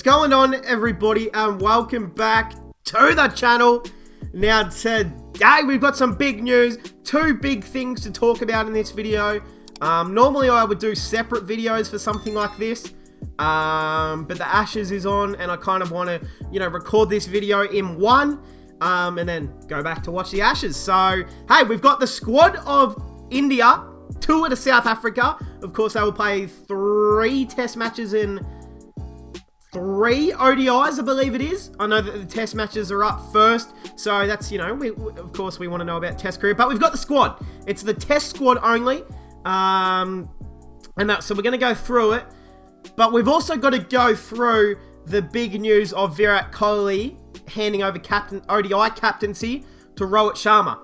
going on, everybody, and welcome back to the channel. Now today we've got some big news, two big things to talk about in this video. Normally I would do separate videos for something like this, but the Ashes is on and I kind of want to, record this video in one, and then go back to watch the Ashes. So, hey, we've got the squad of India, tour to South Africa. Of course, they will play 3 test matches in 3 ODIs, I believe it is. I know that the test matches are up first, so that's, of course we want to know about test cricket, but we've got the squad. It's the test squad only, so we're going to go through it, but we've also got to go through the big news of Virat Kohli handing over ODI captaincy to Rohit Sharma,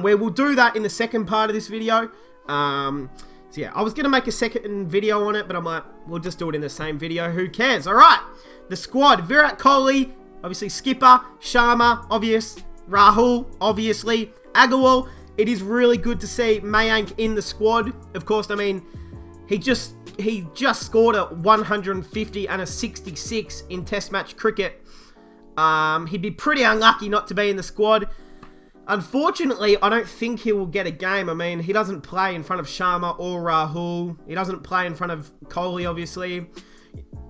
where we'll do that in the second part of this video. So yeah, I was going to make a second video on it, but I'm like, we'll just do it in the same video. Who cares? All right. The squad. Virat Kohli, obviously skipper. Sharma, obvious. Rahul, obviously. Agarwal. It is really good to see Mayank in the squad. Of course, I mean, he just scored a 150 and a 66 in Test match cricket. He'd be pretty unlucky not to be in the squad. Unfortunately, I don't think he will get a game. I mean, he doesn't play in front of Sharma or Rahul. He doesn't play in front of Kohli, obviously.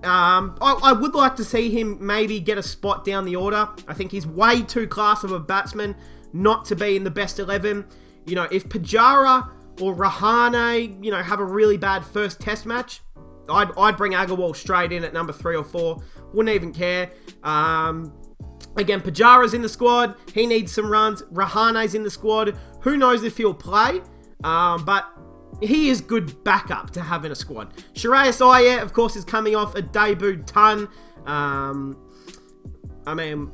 I would like to see him maybe get a spot down the order. I think he's way too class of a batsman not to be in the best 11. If Pujara or Rahane, have a really bad first test match, I'd bring Agarwal straight in at number 3 or 4. Wouldn't even care. Again, Pujara's in the squad. He needs some runs. Rahane's in the squad. Who knows if he'll play? But he is good backup to have in a squad. Shreyas Iyer, of course, is coming off a debut ton. I mean,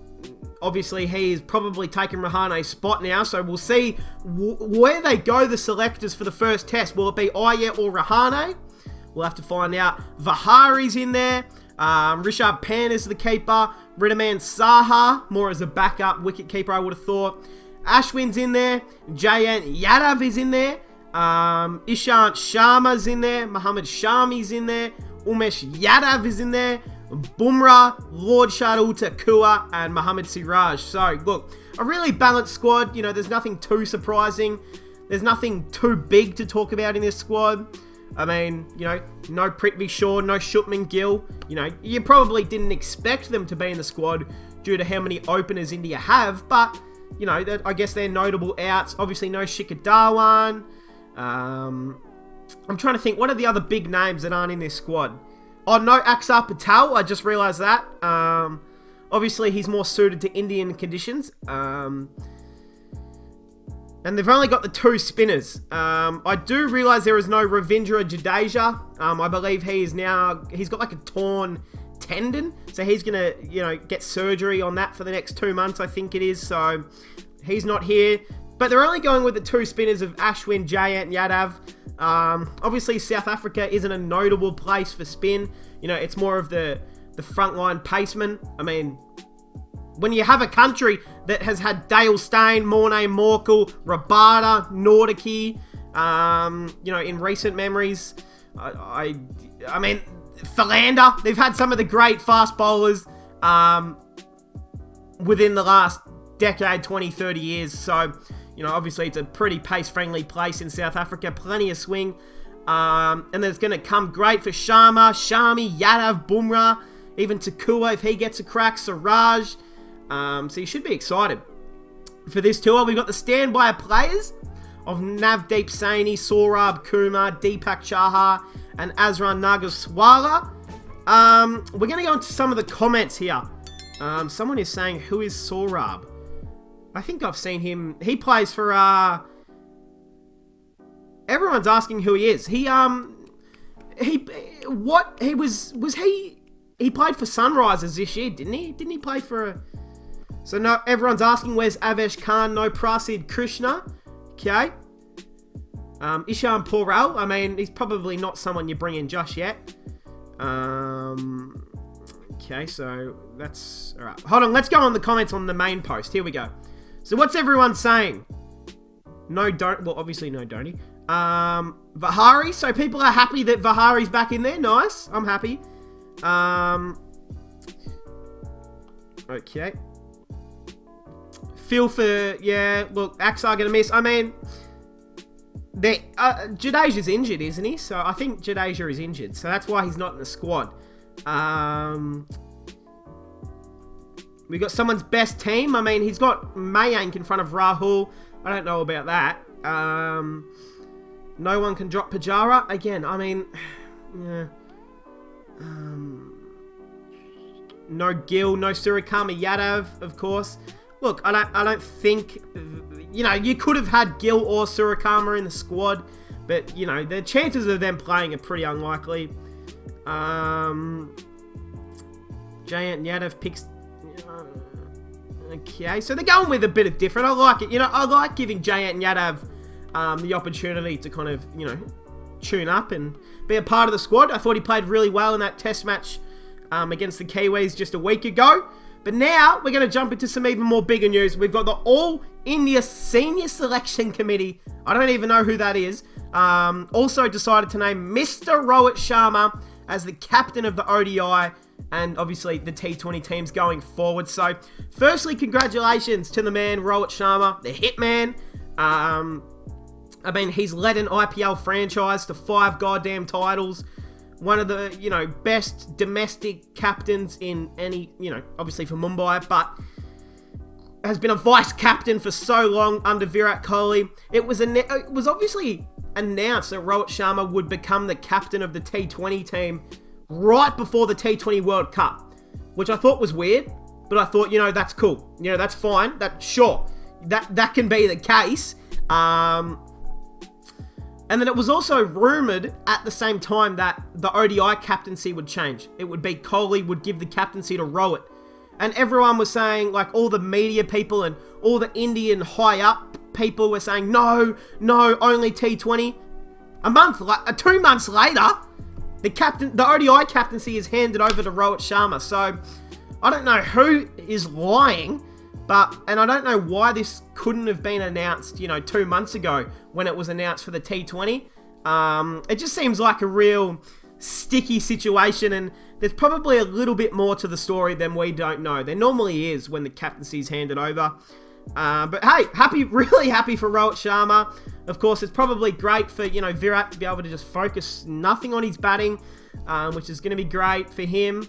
obviously, he's probably taken Rahane's spot now. So we'll see where they go, the selectors, for the first test. Will it be Iyer or Rahane? We'll have to find out. Vihari's in there. Rishabh Pant is the keeper. Riddhiman Saha, more as a backup wicket keeper, I would have thought. Ashwin's in there. Jayant Yadav is in there. Ishant Sharma's in there. Mohammad Shami's in there. Umesh Yadav is in there. Bumrah, Lord Shardul Thakur, and Mohammad Siraj. So, look, a really balanced squad. There's nothing too surprising. There's nothing too big to talk about in this squad. I mean, no Prithvi Shaw, no Shubman Gill. You probably didn't expect them to be in the squad due to how many openers India have, but, I guess they're notable outs. Obviously, no Shikhar Dhawan. I'm trying to think, what are the other big names that aren't in this squad? Oh, no Axar Patel, I just realised that. Obviously, he's more suited to Indian conditions. And they've only got the 2 spinners. I do realise there is no Ravindra Jadeja. I believe he's got like a torn tendon. So he's going to, get surgery on that for the next 2 months, I think it is. So he's not here. But they're only going with the 2 spinners of Ashwin, Jayant, and Yadav. Obviously, South Africa isn't a notable place for spin. It's more of the frontline pacemen. I mean, when you have a country that has had Dale Steyn, Morne Morkel, Rabada, Nordici, in recent memories, I mean, Philander, they've had some of the great fast bowlers within the last decade, 20, 30 years. So, obviously it's a pretty pace-friendly place in South Africa, plenty of swing. And it's going to come great for Sharma, Shami, Yadav, Bumrah, even Thakur if he gets a crack, Siraj. So you should be excited for this tour. We've got the standby players of Navdeep Saini, Saurabh Kumar, Deepak Chahar, and Azran Nagaswala. We're going to go into some of the comments here. Someone is saying, who is Saurabh? I think I've seen him. He plays for, everyone's asking who he is. He played for Sunrisers this year, didn't he? Didn't he play for So no, everyone's asking, where's Avesh Khan? No Prasid Krishna. Okay. Ishan Porel. I mean, he's probably not someone you bring in just yet. Okay, so that's... Alright, hold on. Let's go on the comments on the main post. Here we go. So what's everyone saying? No, don't... Well, obviously no Dhoni. Vihari. So people are happy that Vihari's back in there. Nice. I'm happy. Okay. Feel for, yeah, look, Axar gonna miss. I mean, Jadeja's injured, isn't he? So I think Jadeja is injured. So that's why he's not in the squad. We got someone's best team. I mean, he's got Mayank in front of Rahul. I don't know about that. No one can drop Pajara. Again, I mean, yeah. No Gill, no Surikama Yadav, of course. Look, I don't think, you know, you could have had Gill or Surikama in the squad, but, you know, the chances of them playing are pretty unlikely. Jayant Yadav picks... okay, so they're going with a bit of different. I like it. You know, I like giving Jayant Yadav the opportunity to kind of, you know, tune up and be a part of the squad. I thought he played really well in that test match against the Kiwis just a week ago. But now we're going to jump into some even more bigger news. We've got the All India Senior Selection Committee. I don't even know who that is. Also decided to name Mr. Rohit Sharma as the captain of the ODI and obviously the T20 teams going forward. So firstly, congratulations to the man, Rohit Sharma, the hitman. I mean, he's led an IPL franchise to 5 goddamn titles. One of the, you know, best domestic captains in any, you know, obviously for Mumbai, but has been a vice captain for so long under Virat Kohli. It was obviously announced that Rohit Sharma would become the captain of the T20 team right before the T20 World Cup, which I thought was weird, but I thought, you know, that's cool. You know, that's fine. Sure, that can be the case. And then it was also rumoured at the same time that the ODI captaincy would change. It would be Kohli would give the captaincy to Rohit. And everyone was saying, like all the media people and all the Indian high-up people were saying, no, only T20. 2 months later, the ODI captaincy is handed over to Rohit Sharma. So I don't know who is lying, and I don't know why this couldn't have been announced, you know, 2 months ago when it was announced for the T20. It just seems like a real sticky situation, and there's probably a little bit more to the story than we don't know. There normally is when the captaincy is handed over. But hey, really happy for Rohit Sharma. Of course, it's probably great for, you know, Virat to be able to just focus nothing on his batting, which is going to be great for him.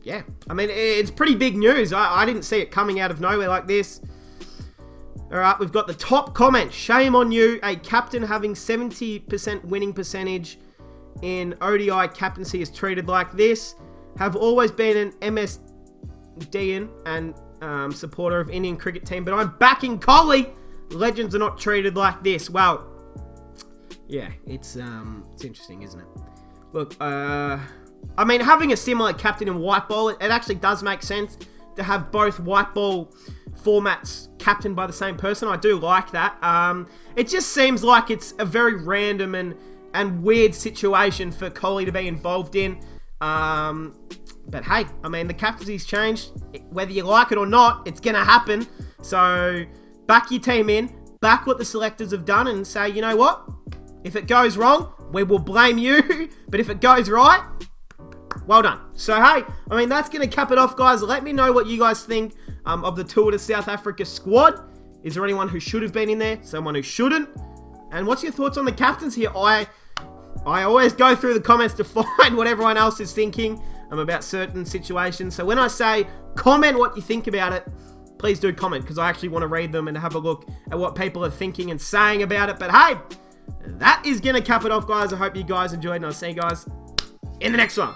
Yeah, I mean, it's pretty big news. I didn't see it coming out of nowhere like this. Alright, we've got the top comment. Shame on you, a captain having 70% winning percentage in ODI captaincy is treated like this. Have always been an MSDian and supporter of Indian cricket team, but I'm backing Kohli. Legends are not treated like this. Well, yeah, it's interesting, isn't it? Look, I mean, having a similar captain in white ball, it actually does make sense to have both white ball formats captained by the same person. I do like that. It just seems like it's a very random and weird situation for Kohli to be involved in. But hey, I mean, the captaincy's changed. Whether you like it or not, it's going to happen. So back your team in, back what the selectors have done and say, you know what? If it goes wrong, we will blame you. But if it goes right, well done. So, hey, I mean, that's going to cap it off, guys. Let me know what you guys think of the Tour to South Africa squad. Is there anyone who should have been in there? Someone who shouldn't? And what's your thoughts on the captains here? I always go through the comments to find what everyone else is thinking about certain situations. So when I say comment what you think about it, please do comment, because I actually want to read them and have a look at what people are thinking and saying about it. But, hey, that is going to cap it off, guys. I hope you guys enjoyed, and I'll see you guys in the next one.